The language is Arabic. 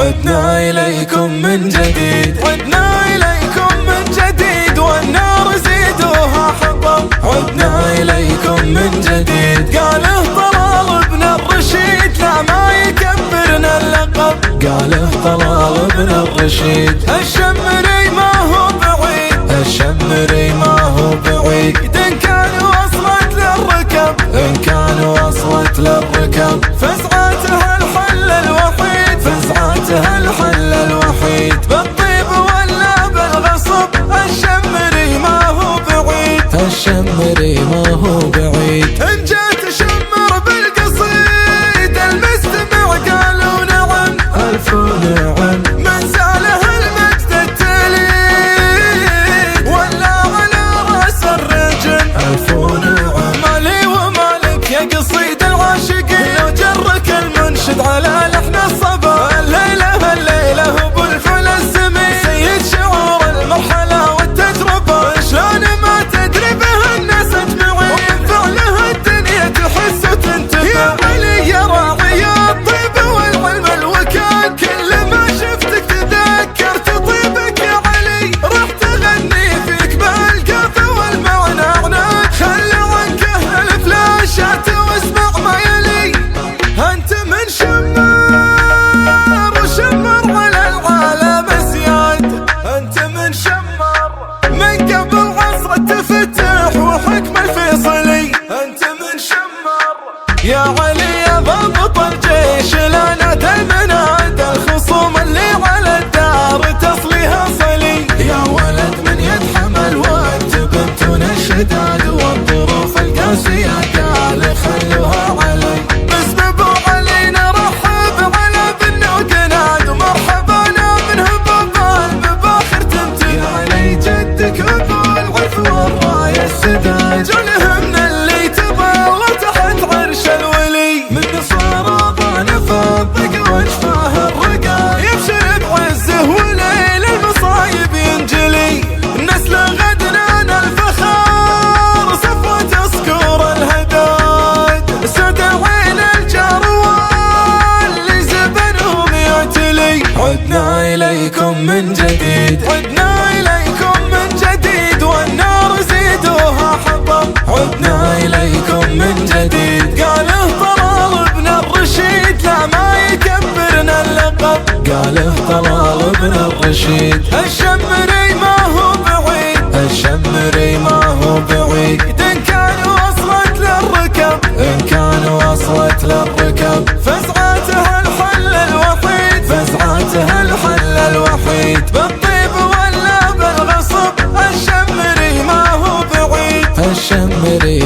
عدنا إليكم من جديد، عدنا إليكم من جديد، والنار زيدوها حطب. عدنا إليكم من جديد، قاله طلال بن الرشيد لا ما يكبرنا اللقب. قاله طلال بن الرشيد الشمري ما هو بعيد، الشمري ما هو بعيد، إن كان وصلت للركب، إن كان وصلت للركب، فزعتها الحل الوحيد، فزعتها الحل الوحيد، بالطيب ولا بالغصب. الشمري ما هو بعيد، الشمري ما هو بعيد، إن جات شمر بالقصيد المستمع قالوا نعم ألف نعم. من زاله المجد التليد ولا على راس الرجل ألف نعم. مالي ومالك يا قصيد العاشقين، لو جرك المنشد على لحن الصبا. الليلة الليلة ابو الفل السمين، سيد شعور المرحلة والتجربة، شلون ما تدري به الناس اجمعين، فعله الدنيا تحس وتنتبه. يا علي يا راعي الطيب والعلم الوكال، كل ما شفتك تذكرت طيبك يا علي، راح تغني فيك بالقافية والمعنى عناك، خل عنك اهل الفلاشات واسمع ما يلي. انت من شمار وشمر على العالم زياد، انت من شمار من قبل عصر التفتح وحكم الفيصلي، انت من شمار يا علي يا ضابط الجيش، لا نادى المنادى الخصوم اللي على الدار تصليها صلي. يا ولد من يتحمل وقت بنتون الشداد والظروف القاسية، قال خلوها علي. باسم ابو علي نرحب على بن ودناد، ومرحبا منه بابال بباخر تمتد. يا علي جدك ابو العفو والراية السداد، جله من اللي تظل تحت عرش الولي، من صار ضان فضق وجفاه الرقا، يبشر بعزه وليل المصايب ينجلي. نسل غدنان الفخار صفوة صقور الهداد، سد عين الجروال لزبنهم يعتلي. عدنا إليكم من جديد، عدنا إليكم من جديد، والنار زيدوها حطب. عدنا إليكم من جديد، قاله طلال بن الرشيد لا ما يكبرنا اللقب. قاله طلال بن الرشيد الشمري ما هو بعيد، الشمري ما هو بعيد، إن كان وصلت للركب، إن كان وصلت للركب، فزعتها الحل الوحيد، فزعتها الحل الوحيد، بالطيب ولا بالغصب. الشمري ما هو بعيد، الشمري